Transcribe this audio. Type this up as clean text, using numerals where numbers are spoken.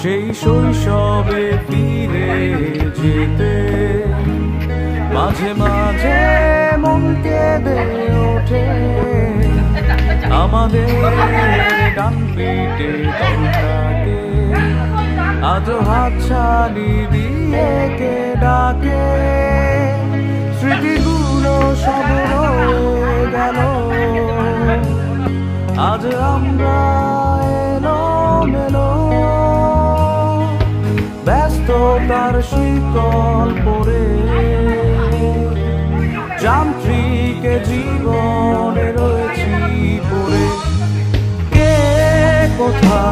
সেই শৈশবে ফিরে যেতে মাঝে মাঝে মন কেঁদে ওঠে, আমাদের ডান পিঠে দলটাকে আজ হাতছানি দিয়ে কে ডাকে। স্মৃতিগুলো সব রয়ে গেল, আজ আমরা এলোমেলো, ব্যস্ততার শিকল পরে যান্ত্রিক জীবনে রয়েছি পড়ে। কে কোথায়